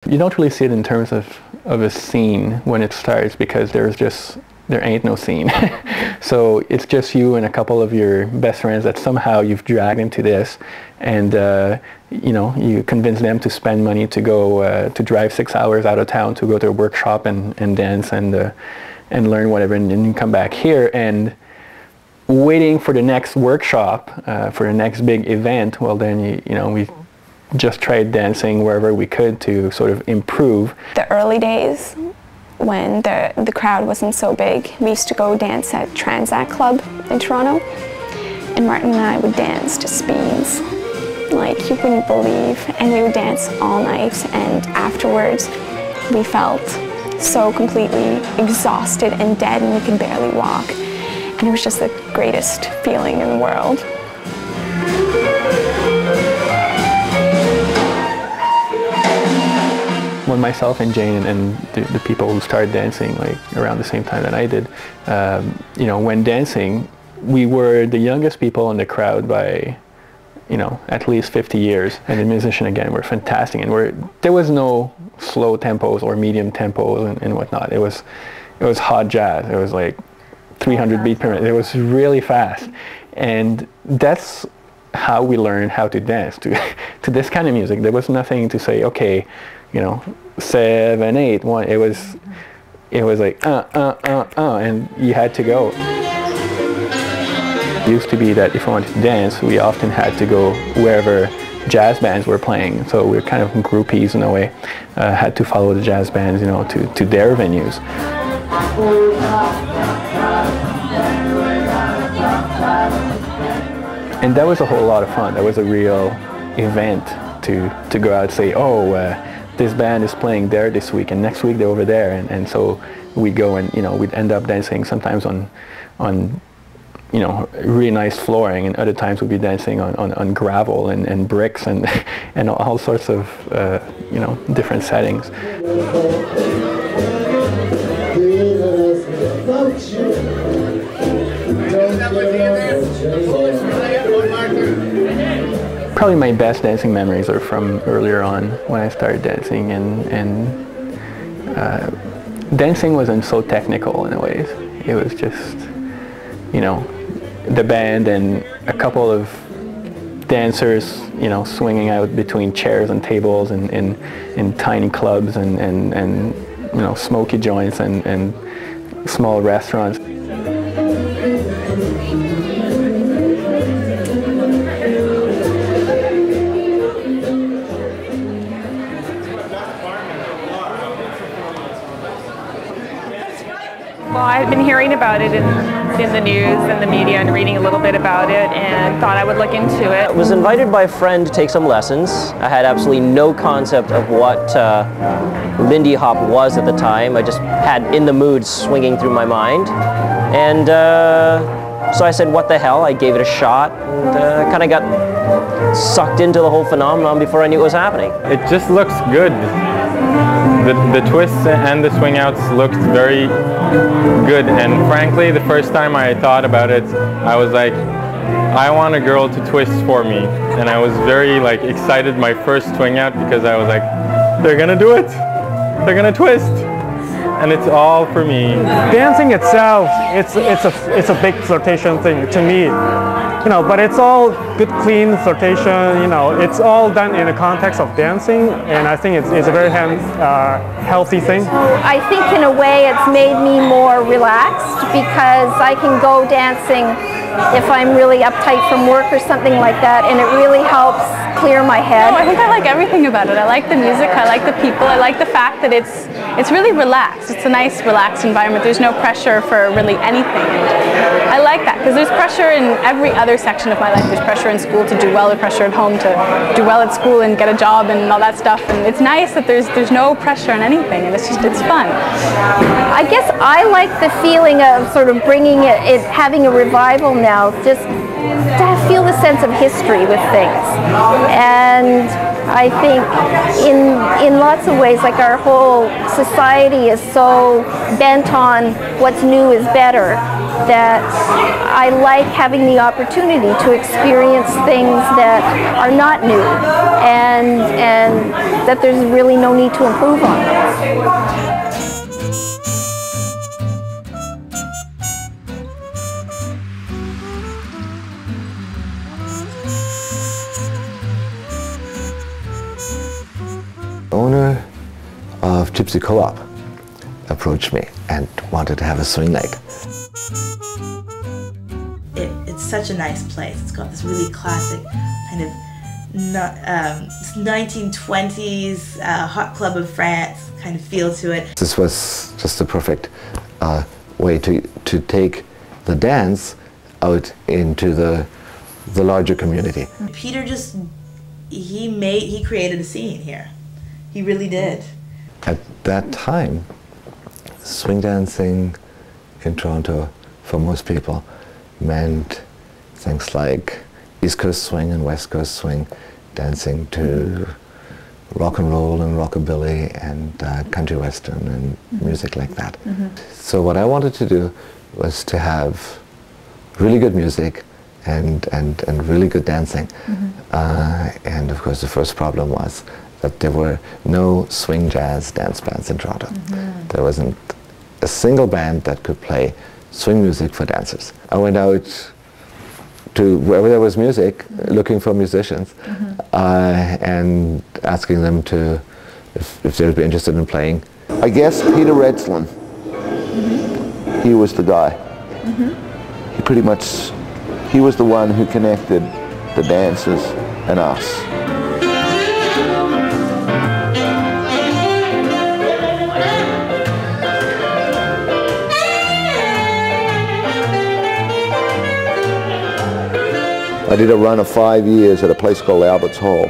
You don't really see it in terms of a scene when it starts, because there ain't no scene. So it's just you and a couple of your best friends that somehow you've dragged into this, and you know, you convince them to spend money to go to drive 6 hours out of town to go to a workshop and dance and learn whatever, and then you come back here and waiting for the next workshop, for the next big event. Well, then you know, we just tried dancing wherever we could to sort of improve. The early days, when the crowd wasn't so big, we used to go dance at Transact Club in Toronto, and Martin and I would dance to Speeds like you wouldn't believe, and we would dance all night, and afterwards we felt so completely exhausted and dead, and we could barely walk, and it was just the greatest feeling in the world. When myself and Jane and the people who started dancing like around the same time that I did, you know, when dancing, we were the youngest people in the crowd by, you know, at least 50 years. And the musicians, again, were fantastic, and there was no slow tempos or medium tempos and whatnot. It was hot jazz. It was like 300 beat per minute. It was really fast, and that's how we learned how to dance to this kind of music. There was nothing to say, okay, you know, 7, 8, 1. It was like and you had to go. It used to be that if I wanted to dance, we often had to go wherever jazz bands were playing. So we were kind of groupies in a way. Had to follow the jazz bands, you know, to their venues. And that was a whole lot of fun. That was a real event to go out and say, oh, this band is playing there this week, and next week they're over there, and so we'd go and, you know, we'd end up dancing sometimes on you know, really nice flooring, and other times we'd be dancing on gravel and bricks and and all sorts of you know, different settings. Probably my best dancing memories are from earlier on when I started dancing, and dancing wasn't so technical in a way. It was just, you know, the band and a couple of dancers, you know, swinging out between chairs and tables and in tiny clubs and you know, smoky joints and small restaurants. Well, I've been hearing about it in the news and the media and reading a little bit about it, and thought I would look into it. I was invited by a friend to take some lessons. I had absolutely no concept of what Lindy Hop was at the time. I just had In the Mood swinging through my mind. And so I said, what the hell? I gave it a shot, and kind of got sucked into the whole phenomenon before I knew it was happening. It just looks good. The twists and the swing outs looked very good, and frankly, the first time I thought about it, I was like, I want a girl to twist for me, and I was very like excited my first swing out, because I was like, they're gonna do it, they're gonna twist, and it's all for me. Dancing itself, it's a big flirtation thing to me. You know, but it's all good, clean flirtation. You know, it's all done in the context of dancing, and I think it's a very healthy thing. I think in a way it's made me more relaxed, because I can go dancing if I'm really uptight from work or something like that, and it really helps clear my head. I think I like everything about it. I like the music, I like the people, I like the fact that it's really relaxed. It's a nice, relaxed environment. There's no pressure for really anything. I like that, because there's pressure in every other section of my life. There's pressure in school to do well, there's pressure at home to do well at school and get a job and all that stuff. And it's nice that there's no pressure on anything, and it's fun. I guess I like the feeling of sort of bringing it having a revival now, just to feel the sense of history with things. And I think in lots of ways, like our whole society is so bent on what's new is better, that I like having the opportunity to experience things that are not new and that there's really no need to improve on them. The owner of Gypsy Co-op approached me and wanted to have a swing leg. It's such a nice place. It's got this really classic kind of 1920s hot club of France kind of feel to it. This was just the perfect way to take the dance out into the larger community. Peter just, he created a scene here. He really did. At that time, swing dancing in Toronto, for most people, meant things like East Coast swing and West Coast swing, dancing to rock and roll and rockabilly and country western and music like that. So what I wanted to do was to have really good music and really good dancing. And of course the first problem was that there were no swing jazz dance bands in Toronto. There wasn't a single band that could play swing music for dancers. I went out to wherever there was music, looking for musicians, and asking them to, if they would be interested in playing. I guess Peter Redslin, he was the guy. He pretty much, he was the one who connected the dancers and us. I did a run of 5 years at a place called Albert's Hall,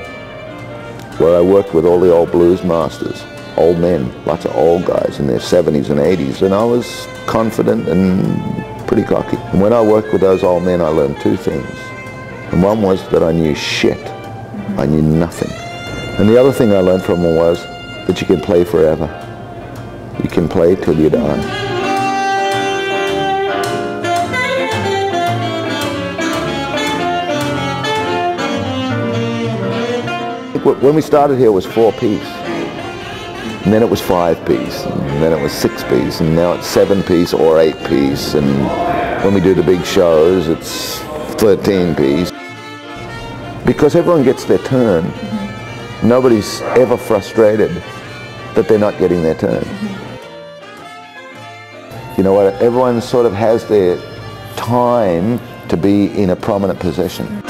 where I worked with all the old blues masters, old men, lots of old guys in their 70s and 80s, and I was confident and pretty cocky. And when I worked with those old men, I learned two things. And one was that I knew shit. I knew nothing. And the other thing I learned from them was that you can play forever. You can play till you die. When we started here, it was 4-piece, and then it was 5-piece, and then it was 6-piece, and now it's 7-piece or 8-piece, and when we do the big shows, it's 13-piece. Because everyone gets their turn, nobody's ever frustrated that they're not getting their turn. You know what? Everyone sort of has their time to be in a prominent position.